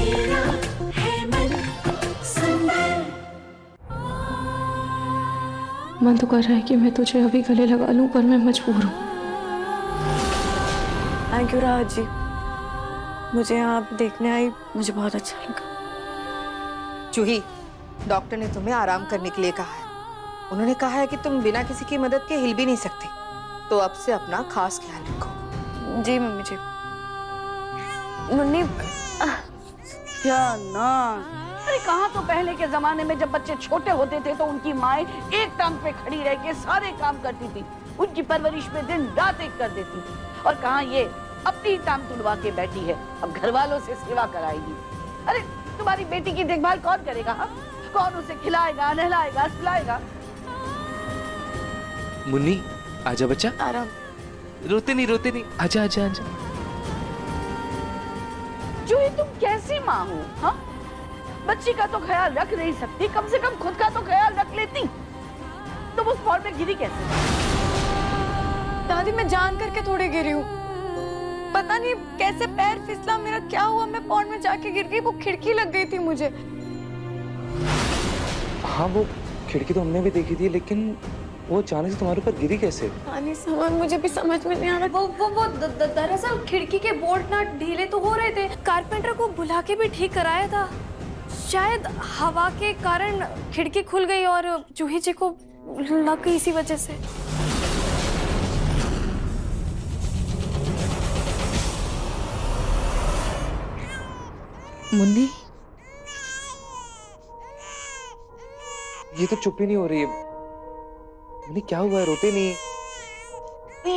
मेरा है मन सुंदर। मन तो कर रहा है कि मैं तुझे अभी गले लगा लूं, पर मैं मजबूर हूँ। थैंक यू राहत जी, मुझे यहाँ आप देखने आई, मुझे बहुत अच्छा लगा। जूही, डॉक्टर ने तुम्हें आराम करने के लिए कहा है। उन्होंने कहा है कि तुम बिना किसी की मदद के हिल भी नहीं सकती, तो अब से अपना खास ख्याल रखो। जी मम्मी जी। मुन्नी क्या ना, अरे कहाँ, तो पहले के जमाने में जब बच्चे छोटे होते थे तो उनकी माएं एक टांग पे खड़ी रह के सारे काम करती थी, उनकी परवरिश में दिन रात एक कर देती थी। और कहाँ ये अपनी टांग तुड़वा के बैठी है, अब घर वालों से सेवा कराएगी। अरे तुम्हारी बेटी की देखभाल कौन करेगा? हाँ, कौन उसे खिलाएगा, नहलाएगा, सुलाएगा? मुन्नी आजा बच्चा। आराम। रोते नहीं, आजा आजा आजा। जूही, तुम कैसी माँ हो? हाँ, बच्ची का तो ख्याल रख नहीं सकती, कम से कम खुद का तो ख्याल रख लेती। तुम उस फॉल में गिरी कैसे? दादी मैं जान करके थोड़े गिरी हूँ, पता नहीं कैसे पैर फिसला, मेरा क्या हुआ, मैं पॉन्ड में जाके गिर गई, वो खिड़की लग गई थी मुझे। हाँ वो खिड़की तो हमने भी देखी थी, लेकिन वो अचानक से तुम्हारे ऊपर गिरी कैसे? पानी समझ, मुझे भी समझ में नहीं आ रहा। वो दरअसल खिड़की के बोल्ट नट ढीले तो हो रहे थे, कारपेंटर को बुला के भी ठीक कराया था। शायद हवा के कारण खिड़की खुल गई और जूही जी को लग गई इसी वजह से। मुन्नी, ये तो चुप ही नहीं हो रही है। मुन्नी क्या हुआ है, रोते नहीं?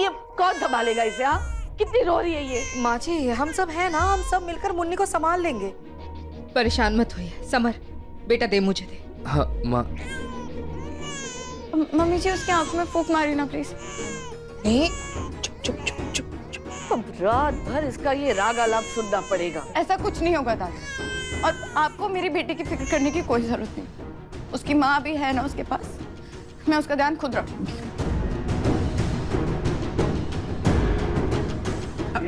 ये कौन संभालेगा इसे? हाँ, कितनी रो रही है ये? माँ जी हम सब हैं ना, हम सब मिलकर मुन्नी को संभाल लेंगे। परेशान मत होइए। समर, बेटा दे, मुझे दे। हाँ माँ। मम्मी जी उसकी आंखों में फूंक मारी ना प्लीज। नहीं, चुप चुप चुप चुप चुप। अब रात भर इसका ये राग आलाप सुनना पड़ेगा। ऐसा कुछ नहीं होगा दादी, और आपको मेरी बेटी की फिक्र करने की कोई जरूरत नहीं। उसकी माँ भी है ना उसके पास, मैं उसका ध्यान खुद रखूंगी।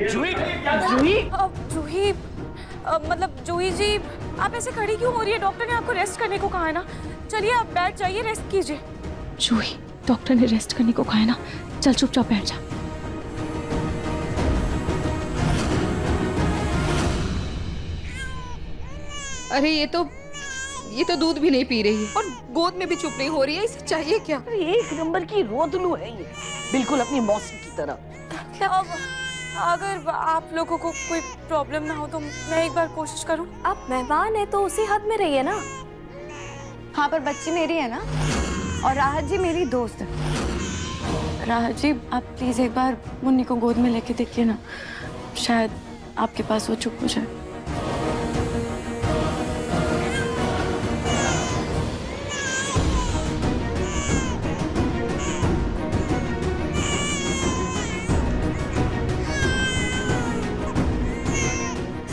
जूही, मतलब जूही जी आप ऐसे खड़ी क्यों हो रही है? डॉक्टर ने आपको रेस्ट करने को कहा है ना, चलिए आप बैठ जाइए, रेस्ट कीजिए। जूही, डॉक्टर ने रेस्ट करने को कहा है ना, चल चुपचाप बैठ जा। अरे ये तो दूध भी नहीं पी रही है और गोद में भी चुप नहीं हो रही है, इसे चाहिए क्या? अरे एक नंबर की रोतलू है ये, बिल्कुल अपनी मौसी की तरह। अब अगर आप लोगों को कोई प्रॉब्लम ना हो तो मैं एक बार कोशिश करूं। आप मेहमान है तो उसी हद में रहिए ना। हाँ पर बच्ची मेरी है ना, और राहत जी मेरी दोस्त है। राहत जी आप प्लीज एक बार मुन्नी को गोद में लेके देखिए ना, शायद आपके पास वो चुप हो जाए।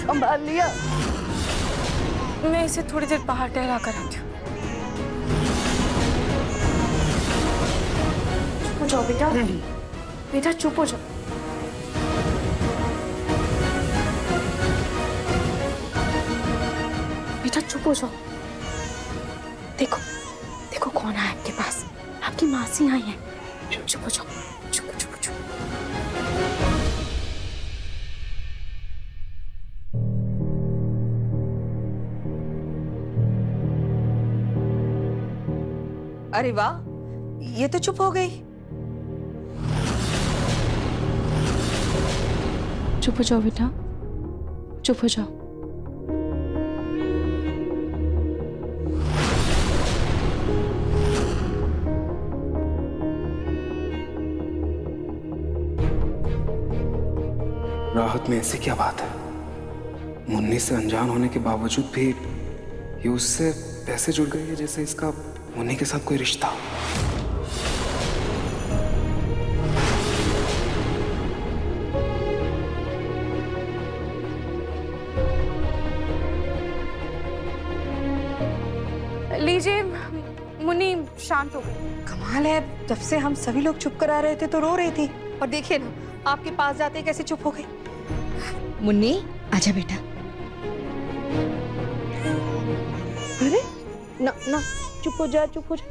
संभाल लिया? मैं इसे थोड़ी देर बाहर टहला कर आती हूँ। चुप हो जाओ बेटा, बेटा चुप हो जाओ। बेटा चुप हो जाओ। देखो देखो कौन आया आपके पास, आपकी मासी आई है। चुप हो जाओ, चुप चुप चुप। अरे वाह, ये तो चुप हो गई। चुप हो जाओ बेटा, चुप हो जाओ। राहत में ऐसी क्या बात है? मुन्नी से अनजान होने के बावजूद भी ये उससे ऐसे जुड़ गई है जैसे इसका मुन्नी के साथ कोई रिश्ता। लीजिए, मुन्नी शांत हो गई। कमाल है, जब से हम सभी लोग चुप करा रहे थे तो रो रही थी, और देखिए ना आपके पास जाते कैसे चुप हो गई। मुन्नी आजा बेटा। अरे ना ना, चुप हो जा, चुप हो जा।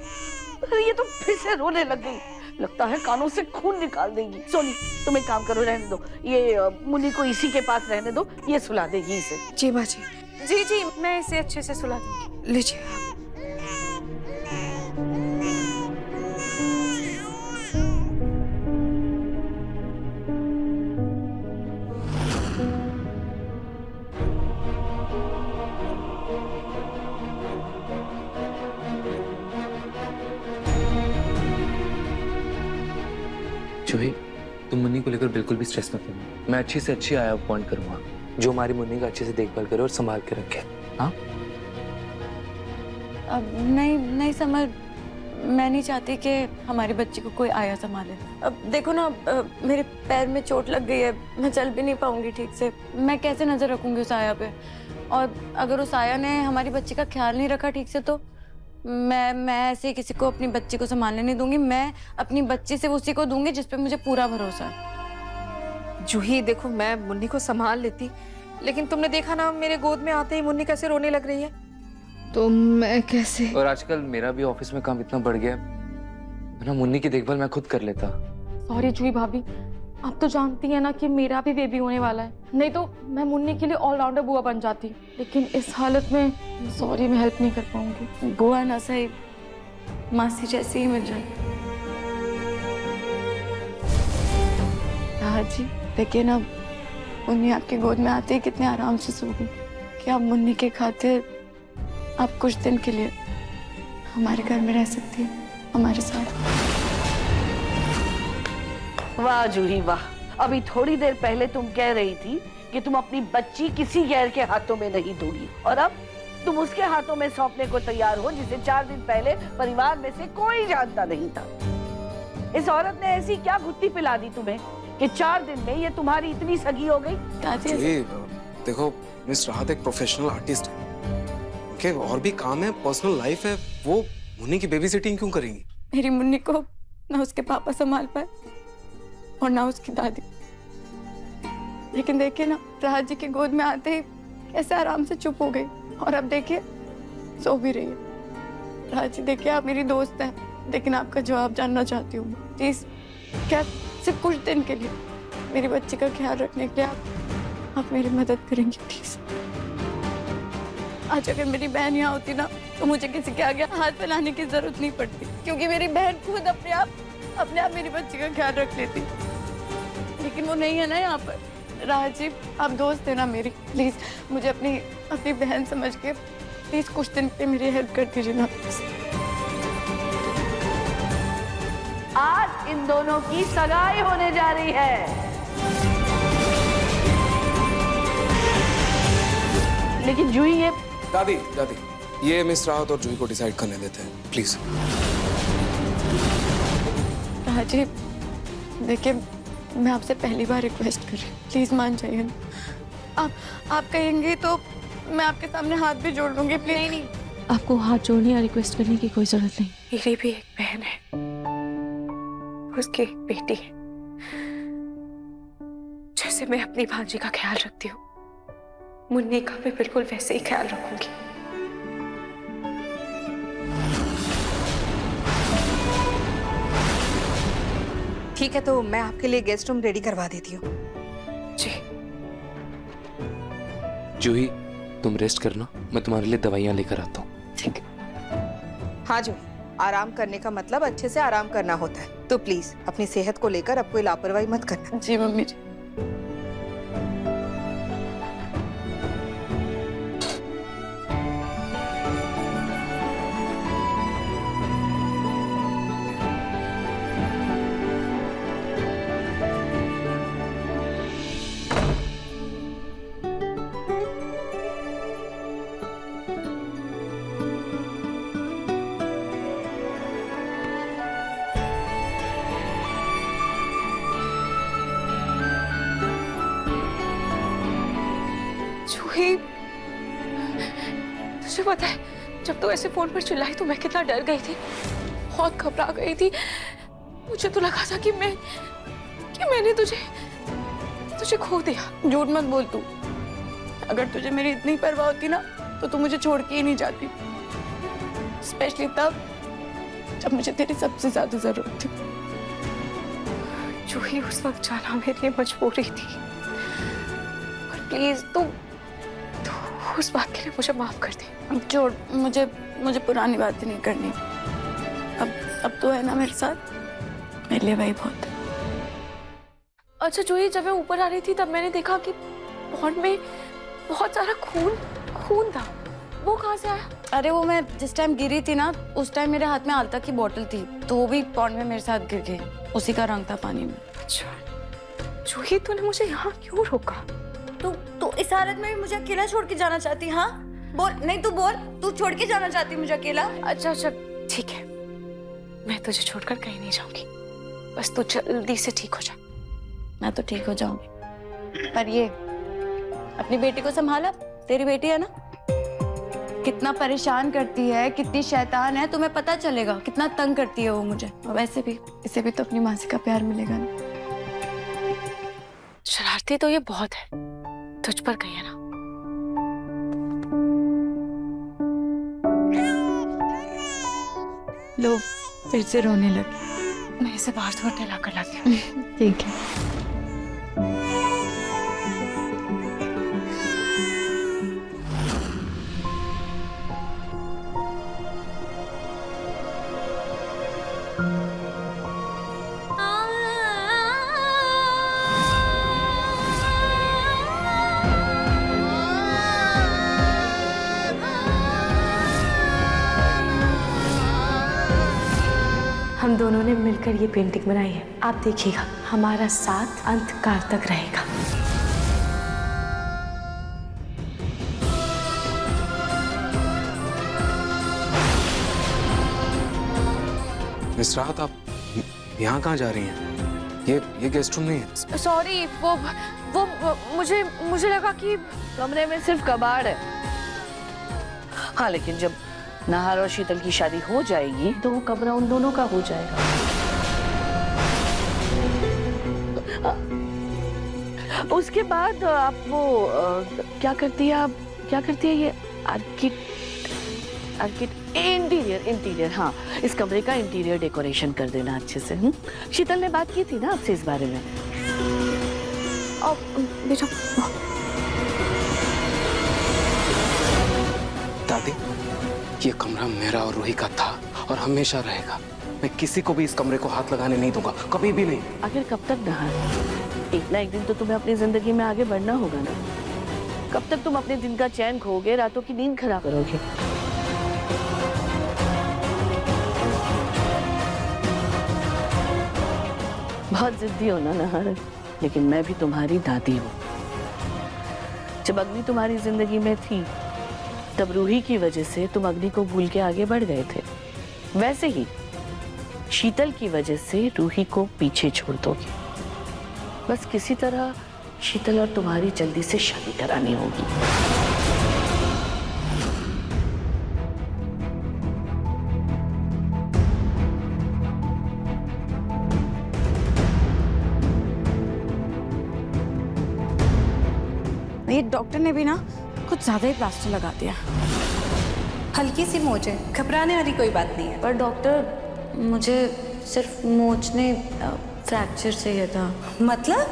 अरे ये तो फिर से रोने लग गई, लगता है कानों से खून निकाल देगी। सोनी तुम एक काम करो, रहने दो, ये मुन्नी को इसी के पास रहने दो, ये सुला देगी इसे। जी माँ जी। जी जी, मैं इसे अच्छे से सुला दूंगी। लीजिए आप। जूही, तुम मुन्नी को लेकर बिल्कुल भी स्ट्रेस मत लेना। मैं अच्छी से अच्छी आया अपॉइंट करूंगा जो हमारी मुन्नी का अच्छे से देखभाल करे और संभाल के रखे। हाँ अब नहीं नहीं समझ, मैं नहीं चाहती कि हमारी बच्ची को कोई आया संभाले। अब देखो ना, मेरे पैर में चोट लग गई है, मैं चल भी नहीं पाऊंगी ठीक से। मैं कैसे नजर रखूंगी उस आया पे? और अगर उस आया ने हमारी बच्ची का ख्याल नहीं रखा ठीक से तो मैं ऐसे किसी को अपनी बच्ची को संभालने नहीं दूंगी। मैं अपनी बच्ची से उसी को दूंगी जिस पे मुझे पूरा भरोसा है। जूही देखो, मैं मुन्नी को संभाल लेती, लेकिन तुमने देखा ना मेरे गोद में आते ही मुन्नी कैसे रोने लग रही है। तो मैं कैसे? और आजकल मेरा भी ऑफिस में काम इतना बढ़ गया है, ना मुन्नी की देखभाल मैं खुद कर लेता। सॉरी जूही भाभी, आप तो जानती हैं ना कि मेरा भी बेबी होने वाला है, नहीं तो मैं मुन्नी के लिए ऑलराउंडर बुआ बन जाती, लेकिन इस हालत में सॉरी मैं हेल्प नहीं कर पाऊंगी। बुआ ना सही, मासी जैसी ही मिल जाए। हाँ जी, देखिए ना, मुन्नी आपकी गोद में आते ही कितने आराम से सो गई। क्या आप मुन्नी के खातिर आप कुछ दिन के लिए हमारे घर में रह सकती हैं, हमारे साथ? वाह जूही वाह, अभी थोड़ी देर पहले तुम कह रही थी कि तुम अपनी बच्ची किसी गैर के हाथों में नहीं दोगी, और अब तुम उसके हाथों में सौंपने को तैयार हो जिसे 4 दिन पहले परिवार में से कोई जानता नहीं था। इस औरत ने ऐसी क्या गुत्थी पिला दी तुम्हें कि 4 दिन में ये तुम्हारी इतनी सगी हो गई? देखो मिस राहत एक प्रोफेशनल आर्टिस्ट है, उनके और भी काम है, पर्सनल लाइफ है, वो मुन्नी की बेबी सिटिंग क्यों करेंगी? मेरी मुन्नी को ना उसके पापा संभाल पाए और ना उसकी दादी, लेकिन देखिए ना, राहत जी की गोद में आते ही कैसे आराम से चुप हो गई, और अब देखिए सो भी रही है। राहत जी देखिए, आप मेरी दोस्त हैं, लेकिन आपका जवाब जानना चाहती हूँ प्लीज, क्या सिर्फ कुछ दिन के लिए मेरी बच्ची का ख्याल रखने के लिए आप मेरी मदद करेंगे प्लीज? आज अगर मेरी बहन यहाँ होती ना तो मुझे किसी के आगे हाथ फैलाने की जरूरत नहीं पड़ती, क्योंकि मेरी बहन खुद अपने आप मेरी बच्ची का ख्याल रख लेती, लेकिन वो नहीं है ना यहाँ पर। राहत जी, आप दोस्त है ना मेरी, प्लीज मुझे अपनी बहन समझ के प्लीज कुछ दिन पे मेरी हेल्प कर दीजिए ना। आज इन दोनों की सगाई होने जा रही है, लेकिन जूही ये दादी ये मिस राहत और जूही को डिसाइड करने देते हैं प्लीज। राहत जी देखिए, मैं आपसे पहली बार रिक्वेस्ट कर रही हूँ, प्लीज मान जाइए ना। आप कहेंगे तो मैं आपके सामने हाथ भी जोड़ लूंगी, प्लीज। नहीं, आपको हाथ जोड़ने या रिक्वेस्ट करने की कोई जरूरत नहीं। मेरी भी एक बहन है, उसकी एक बेटी है, जैसे मैं अपनी भांजी का ख्याल रखती हूँ, मुन्नी का भी बिल्कुल वैसे ही ख्याल रखूंगी। ठीक है, तो मैं आपके लिए गेस्ट रूम रेडी करवा देती हूँ। जी जूही, तुम रेस्ट करना, मैं तुम्हारे लिए दवाइयाँ लेकर आता हूँ। ठीक है। हाँ जूही, आराम करने का मतलब अच्छे से आराम करना होता है, तो प्लीज अपनी सेहत को लेकर अब कोई लापरवाही मत करना। जी मम्मी जी। जूही, तुझे पता है, जब तू ऐसे फोन पर चिल्लाई तो मैं कितना डर गई थी, बहुत घबरा गई थी। मुझे तो लगा था कि मैंने तुझे खो दिया। झूठ मत बोल तू, अगर तुझे मेरी इतनी परवाह होती ना तो तू मुझे छोड़ के ही नहीं जाती, स्पेशली तब जब मुझे तेरी सबसे ज्यादा जरूरत थी। जूही, उस वक्त जाना मेरे लिए मजबूरी थी, और प्लीज तू उस बात के लिए मुझे माफ कर दे। छोड़, मुझे पुरानी बातें नहीं करनी। अब तो है ना मेरे साथ, मेरे लिए वही बहुत है। अच्छा जूही, जब मैं ऊपर आ रही थी तब मैंने देखा कि पॉन्ड में बहुत सारा खून था। वो कहाँ से आया? अरे वो मैं जिस टाइम गिरी थी ना, उस टाइम मेरे हाथ में आलता की बोतल थी, तो वो भी पॉन्ड में मेरे साथ गिर गई। उसी का रंग था पानी में। अच्छा जूही, तूने मुझे यहाँ क्यों रोका? तू इस हालत में भी मुझे अकेला छोड़ के जाना चाहती? हाँ बोल, नहीं तू बोल, तू छोड़ के जाना चाहती मुझे अकेला? अच्छा ठीक है, मैं तुझे छोड़कर कहीं नहीं जाऊंगी, बस तू जल्दी से ठीक हो जा। मैं तो ठीक हो जाऊंगी, पर ये अपनी बेटी को संभाला। तेरी बेटी है ना, कितना परेशान करती है, कितनी शैतान है, तुम्हें पता चलेगा कितना तंग करती है वो मुझे। और वैसे भी इसे भी तो अपनी मासी का प्यार मिलेगा ना। शरारती तो ये बहुत है, तुझ पर कहीं है ना। लो फिर से रोने लगी। मैं इसे बाहर थोड़ा ला कर लाती हूँ। ठीक है। हम दोनों ने मिलकर ये पेंटिंग बनाई है। आप देखिएगा, हमारा साथ अंतकाल तक रहेगा। मिस राहत, आप यहाँ कहाँ जा रही हैं? ये गेस्ट रूम नहीं है। सॉरी, वो मुझे लगा कि कमरे में सिर्फ कबाड़ है। हाँ, लेकिन जब नाहर और शीतल की शादी हो जाएगी तो वो कमरा उन दोनों का हो जाएगा। उसके बाद आप वो क्या करती है ये इंटीरियर, हाँ, इस कमरे का इंटीरियर डेकोरेशन कर देना अच्छे से। शीतल ने बात की थी ना आपसे इस बारे में। बेटा, दादी, ये कमरा मेरा और रूही का था और हमेशा रहेगा। मैं किसी को भी इस कमरे को हाथ लगाने नहीं दूंगा, कभी भी नहीं। आखिर कब तक नहार? एक ना एक दिन तो तुम्हें अपनी जिंदगी में आगे बढ़ना होगा ना। कब तक तुम अपने दिन का चैन खोगे, रातों की नींद खराब करोगे? बहुत जिद्दी हो ना नहार, लेकिन मैं भी तुम्हारी दादी हूँ। जब अग्नि तुम्हारी जिंदगी में थी तब रूही की वजह से तुम अग्नि को भूल के आगे बढ़ गए थे। वैसे ही शीतल की वजह से रूही को पीछे छोड़ दोगे। बस किसी तरह शीतल और तुम्हारी जल्दी से शादी करानी होगी। ये डॉक्टर ने भी ना कुछ ज्यादा ही प्लास्टर लगा दिया। हल्की सी मोच है, घबराने वाली कोई बात नहीं है। पर डॉक्टर, मुझे सिर्फ मोचने फ्रैक्चर चाहिए था। मतलब?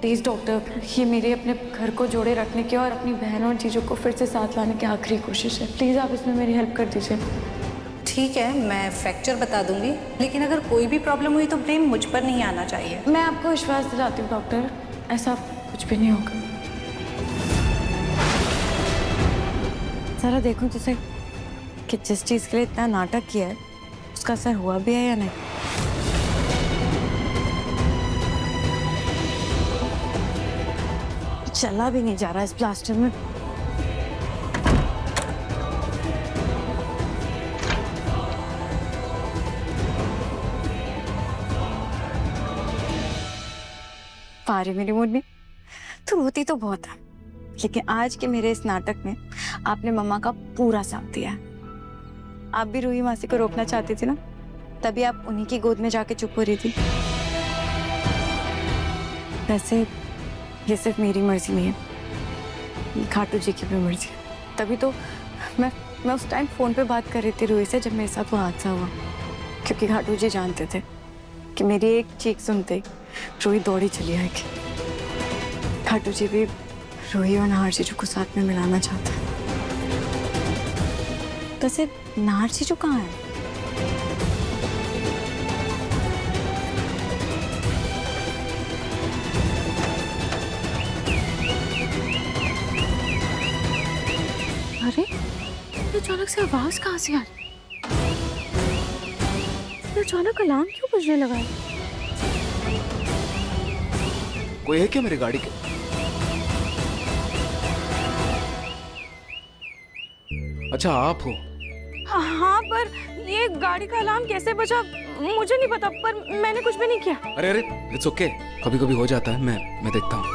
प्लीज डॉक्टर, ये मेरे अपने घर को जोड़े रखने की और अपनी बहन और जीजू को फिर से साथ लाने की आखिरी कोशिश है। प्लीज आप इसमें मेरी हेल्प कर दीजिए। ठीक है, मैं फ्रैक्चर बता दूंगी, लेकिन अगर कोई भी प्रॉब्लम हुई तो ब्लेम मुझ पर नहीं आना चाहिए। मैं आपको विश्वास दिलाती हूँ डॉक्टर, ऐसा कुछ भी नहीं होगा। जरा देखो जैसे कि जिस चीज के लिए इतना नाटक किया है उसका असर हुआ भी है या नहीं। चला भी नहीं जा रहा इस प्लास्टर में। पारी मेरी मुन्नी, तू रोती तो बहुत है, लेकिन आज के मेरे इस नाटक में आपने मम्मा का पूरा साथ दिया है। आप भी रूही मासी को रोकना चाहती थी ना, तभी आप उन्हीं की गोद में जाके चुप हो रही थी। वैसे ये सिर्फ मेरी मर्जी नहीं है, खाटू जी की भी मर्जी है। तभी तो मैं उस टाइम फोन पे बात कर रही थी रूही से जब मेरे साथ वो हादसा हुआ, क्योंकि खाटू जी जानते थे कि मेरी एक चीख सुनते ही रूही दौड़ी चली आएगी। खाटू जी भी रूही और नाहर जीजू को साथ में मिलाना चाहता है। तो ऐसे नाहर जीजू कहाँ है? अरे ये अचानक से आवाज कहाँ से आ रही? ये अचानक अलार्म क्यों बजने लगा है? कोई है क्या मेरी गाड़ी के? अच्छा आप हो? हाँ, पर ये गाड़ी का अलार्म कैसे बजा मुझे नहीं पता, पर मैंने कुछ भी नहीं किया। अरे अरे इट्स ओके, कभी कभी हो जाता है। मैं देखता हूँ।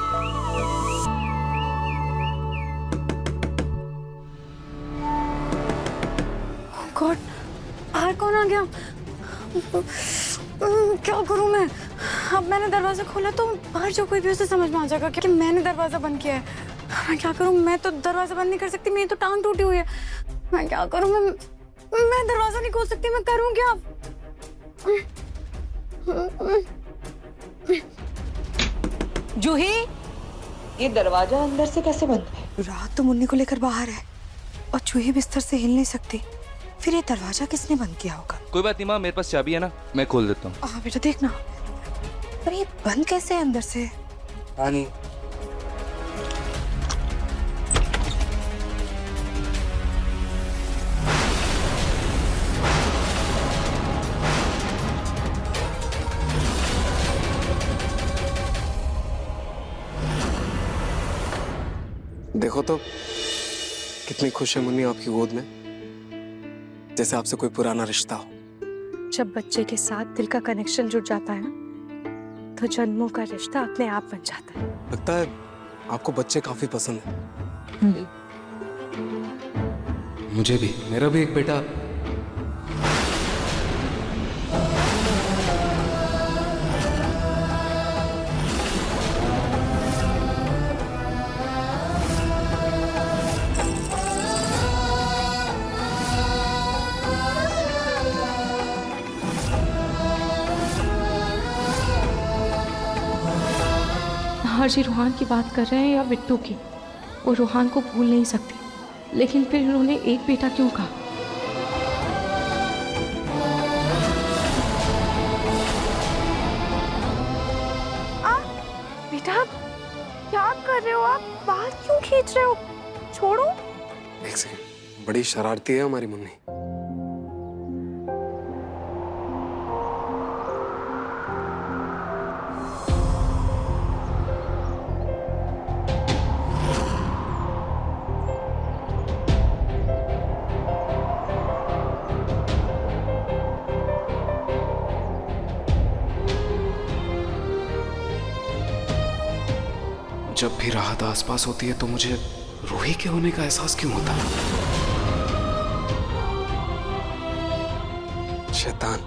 गॉड, बाहर कौन आ गया? क्या करूं मैं? अब मैंने दरवाजा खोला तो बाहर जो कोई भी उसे समझ में आ जाएगा कि मैंने दरवाजा बंद किया है। मैं क्या करूं? मैं तो दरवाजा बंद नहीं कर सकती, मेरी तो टांग टूटी हुई है। मैं क्या करूं? मैं दरवाजा नहीं खोल सकती, मैं करूं क्या? जूही, ये दरवाजा अंदर से कैसे बंद है? रात तो मुन्नी को लेकर बाहर है और जूही बिस्तर से हिल नहीं सकती, फिर ये दरवाजा किसने बंद किया होगा? कोई बात नहीं माँ, मेरे पास चाबी है ना, मैं खोल देता हूँ। हाँ बेटा देखना। पर ये बंद कैसे है अंदर से? नहीं देखो तो कितनी खुश है मुन्नी आपकी गोद में, जैसे आपसे कोई पुराना रिश्ता हो। जब बच्चे के साथ दिल का कनेक्शन जुड़ जाता है ना, तो जन्मों का रिश्ता अपने आप बन जाता है। लगता है आपको बच्चे काफी पसंद है। मुझे भी, मेरा भी एक बेटा। नाहर जी रूहान की बात कर रहे हैं या बिट्टू की? वो रूहान को भूल नहीं सकती, लेकिन फिर उन्होंने एक बेटा क्यों कहा? बेटा क्या कर रहे हो आप? बाल क्यों खींच रहे हो? छोड़ो। एक सेकंड, बड़ी शरारती है हमारी मुन्नी। जब भी राहत आसपास होती है तो मुझे रूही के होने का एहसास क्यों होता है? शैतान।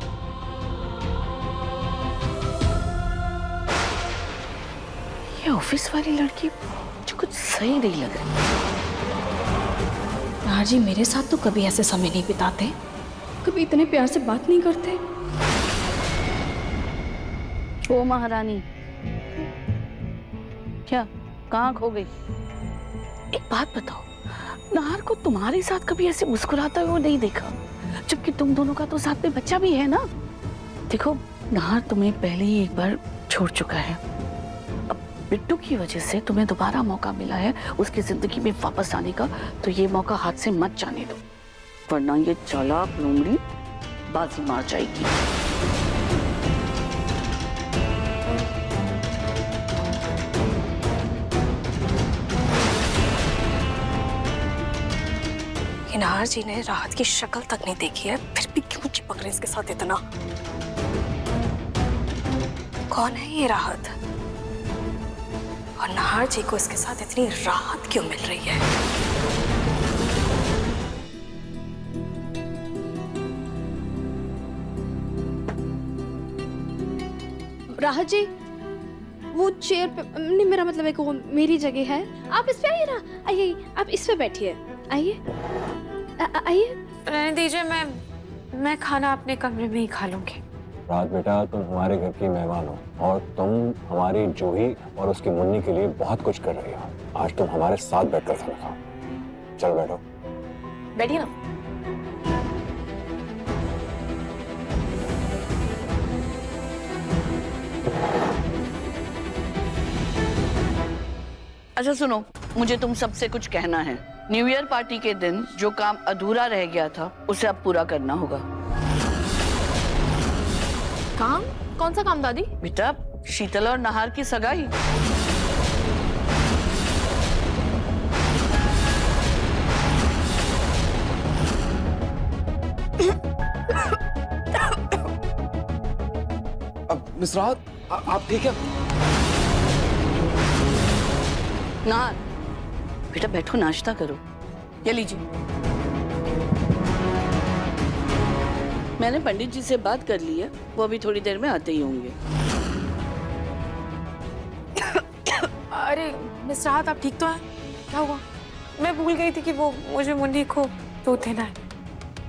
ये ऑफिस वाली लड़की मुझे कुछ सही नहीं लग रही। नाहर जी मेरे साथ तो कभी ऐसे समय नहीं बिताते, कभी इतने प्यार से बात नहीं करते। ओ महारानी, क्या कहाँ खो गई? एक बात बताओ, नाहर को तुम्हारे साथ कभी ऐसे मुस्कुराता हुआ नहीं देखा, जबकि तुम दोनों का तो साथ में बच्चा भी है ना। देखो, नाहर तुम्हें पहले ही एक बार छोड़ चुका है। अब बिट्टू की वजह से तुम्हें दोबारा मौका मिला है उसकी जिंदगी में वापस आने का, तो ये मौका हाथ से मत जाने दो, वरना ये चालाक लोमड़ी बाजी मार जाएगी। नाहर जी ने राहत की शक्ल तक नहीं देखी है, फिर भी क्यों चिपक रहे इसके साथ इतना? कौन है ये राहत? और नाहर जी को इसके साथ इतनी राहत क्यों मिल रही है? राहत जी, वो चेयर पे, नहीं मेरा मतलब है कि वो मेरी जगह है। आप इस पे आइए ना, आइए आप इस पे बैठिए, आइए आइए। रहने दीजिए, मैं खाना अपने कमरे में ही खा लूंगी। रात बेटा, तुम हमारे घर की मेहमान हो और तुम हमारी जूही और उसकी मुन्नी के लिए बहुत कुछ कर रही हो। आज तुम हमारे साथ बैठकर खाना खाओ। चल बैठो। बैठिए ना। अच्छा सुनो, मुझे तुम सबसे कुछ कहना है। न्यू ईयर पार्टी के दिन जो काम अधूरा रह गया था उसे अब पूरा करना होगा। काम? कौन सा काम दादी? बेटा, शीतल और नहार की सगाई। अब मिस राहत, आप ठीक है? नहार, बेटा बैठो, नाश्ता करो। ये लीजिए। मैंने पंडित जी से बात कर ली है, वो अभी थोड़ी देर में आते ही होंगे। अरे मिस राहत, आप ठीक तो हैं? क्या हुआ? मैं भूल गई थी कि वो मुझे मुन्नी को दूध देना है।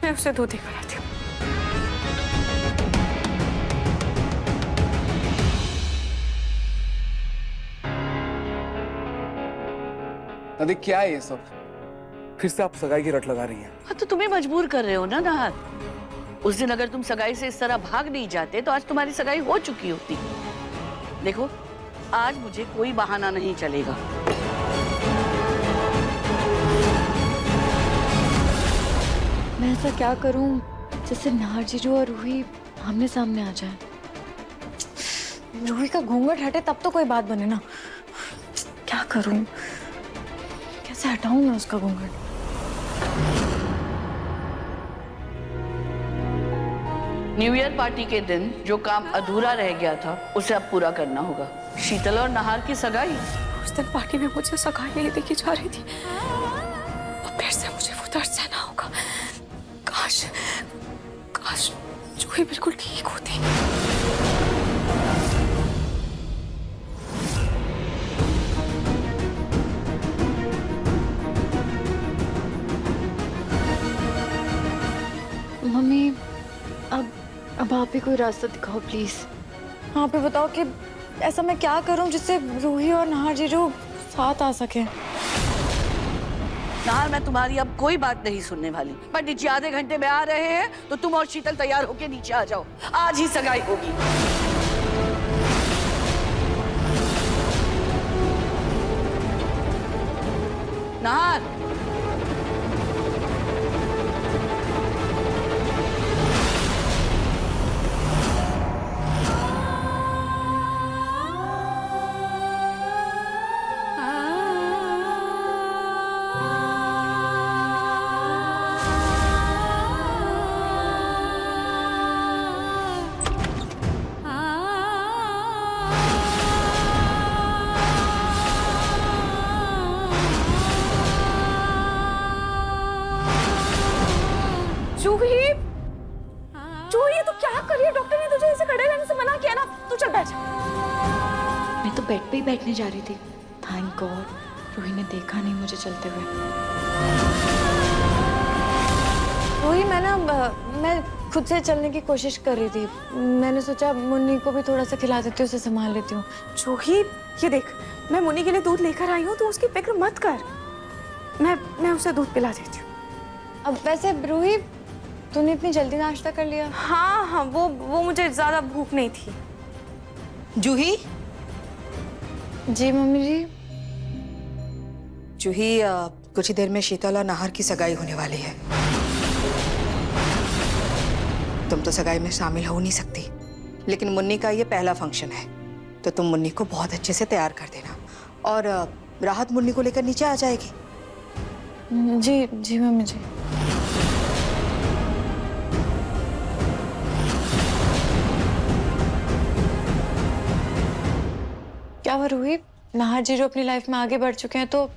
मैं उसे दूध देकर आती हूँ। दादी क्या है ये सब? फिर से आप सगाई की रट लगा रही हैं। हाँ तो तुम्हें मजबूर कर रहे हो ना नहार। उस दिन अगर तुम सगाई से इस तरह भाग नहीं जाते तो आज तुम्हारी सगाई हो चुकी होती। देखो, आज मुझे कोई बहाना नहीं चलेगा। मैं ऐसा क्या करूं जिससे नाहर जीजू और रूही आमने सामने आ जाए? रूही का घूंघट हटे तब तो कोई बात बने ना। क्या करूं? कैसे हटाऊं मैं उसका घूंघट? न्यू ईयर पार्टी के दिन जो काम अधूरा रह गया था उसे अब पूरा करना होगा। शीतल और नहार की सगाई। उस दिन पार्टी में मुझे सगाई नहीं देखी जा रही थी, और फिर से मुझे वो दर्द सहना होगा। काश काश जूही बिल्कुल ठीक होती। मम्मी, अब आप ही कोई रास्ता दिखाओ प्लीज। आप ही बताओ कि ऐसा मैं क्या करूं जिससे रूही और नाहर जीजू साथ आ सके। नहार, मैं तुम्हारी अब कोई बात नहीं सुनने वाली। पंडित जी आधे घंटे में आ रहे हैं तो तुम और शीतल तैयार होके नीचे आ जाओ। आज ही सगाई होगी। नहार, जूही, जूही तू क्या कर रही है? डॉक्टर ने तुझे ऐसे खड़े रहने से मना किया ना। तू चल बैठ। मैं तो बेड पे ही बैठने जा रही थी। थैंक गॉड रूही ने देखा नहीं मुझे चलते हुए। रूही, मैं खुद से चलने की कोशिश कर रही थी। मैंने सोचा मुन्नी को भी थोड़ा सा खिला देती हूँ, उसे संभाल लेती हूँ। जूही, ये देख, मैं मुन्नी के लिए दूध लेकर आई हूँ, तो उसकी फिक्र मत कर। मैं उसे दूध पिला देती हूँ। अब वैसे रूही, तूने इतनी जल्दी नाश्ता कर लिया? हाँ, वो मुझे ज्यादा भूख नहीं थी। जूही, जी मम्मी जी। जूही, कुछ ही देर में शीतल और नाहर की सगाई होने वाली है। तुम तो सगाई में शामिल हो नहीं सकती, लेकिन मुन्नी का ये पहला फंक्शन है, तो तुम मुन्नी को बहुत अच्छे से तैयार कर देना। और राहत मुन्नी को लेकर नीचे आ जाएगी। जी जी मम्मी जी। क्या हुआ रूही? नाहर जी जो अपनी लाइफ में आगे बढ़ चुके हैं, तो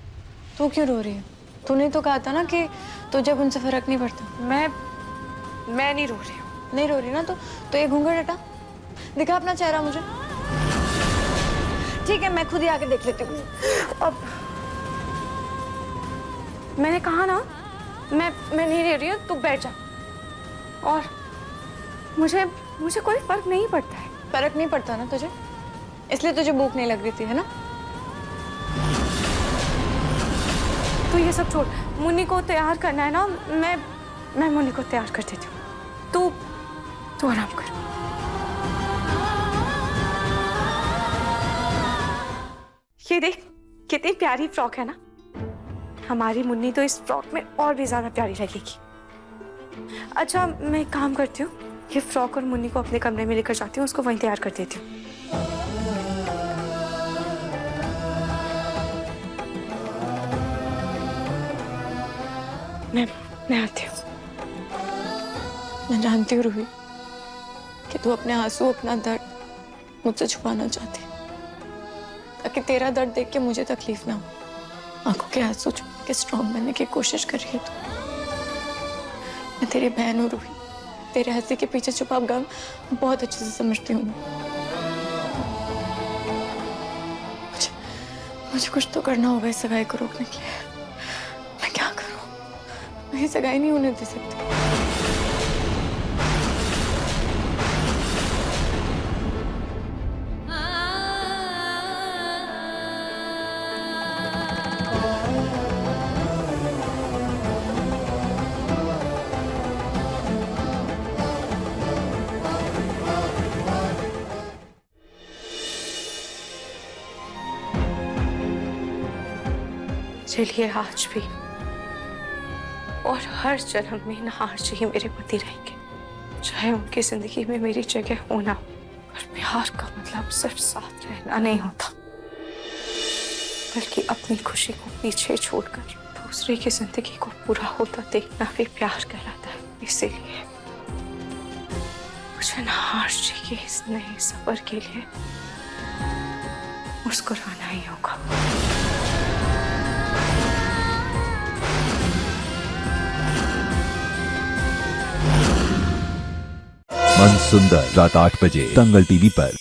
तू क्यों रो रही है? तूने तो कहा था ना कि तुझे उनसे फर्क नहीं पड़ता। मैं नहीं रो रही हूँ। नहीं रो रही ना, तो ये घूंघट हटा, दिखा अपना चेहरा मुझे। ठीक है, मैं खुद ही आके देख लेती हूँ। अब मैंने कहा ना, मैं नहीं ले रही हूँ, तू बैठ जा। और मुझे कोई फर्क नहीं पड़ता है। फर्क नहीं पड़ता ना तुझे, इसलिए तुझे भूख नहीं लग रही थी, है ना? तो ये सब छोड़, मुन्नी को तैयार करना है ना, मैं मुन्नी को तैयार कर देती हूँ। तू आराम कर। ये देख कितनी प्यारी फ्रॉक है ना, हमारी मुन्नी तो इस फ्रॉक में और भी ज्यादा प्यारी लगेगी। अच्छा, मैं एक काम करती हूँ, ये फ्रॉक और मुन्नी को अपने कमरे में लेकर जाती हूँ, उसको वहीं तैयार कर देती हूँ। मैं आती हूँ। मैं जानती हूँ रूही कि तू अपने आंसू, अपना दर्द मुझसे छुपाना चाहती है, ताकि तेरा दर्द देख के मुझे तकलीफ ना हो। आंखों के आंसू छुपा के स्ट्रॉन्ग बनने की कोशिश कर रही है तू। मैं तेरी बहन हूँ रूही, तेरे हंसी के पीछे छुपा गम बहुत अच्छे से समझती हूँ। मुझे कुछ तो करना होगा इस सगाई को रोकने के लिए। मैं क्या करूँ? मैं ये सगाई नहीं होने दे सकती। चलिए, आज भी और हर जन्म में नहार जी ही मेरे पति रहेंगे, चाहे उनकी जिंदगी में मेरी जगह होना हो। पर प्यार का मतलब सिर्फ साथ रहना नहीं होता, बल्कि अपनी खुशी को पीछे छोड़कर दूसरे की जिंदगी को पूरा होता देखना भी प्यार कहलाता है। इसीलिए मुझे नहार जी के इस नए सफर के लिए मुस्कुराना ही होगा। मन सुंदर रात 8 बजे दंगल टीवी पर।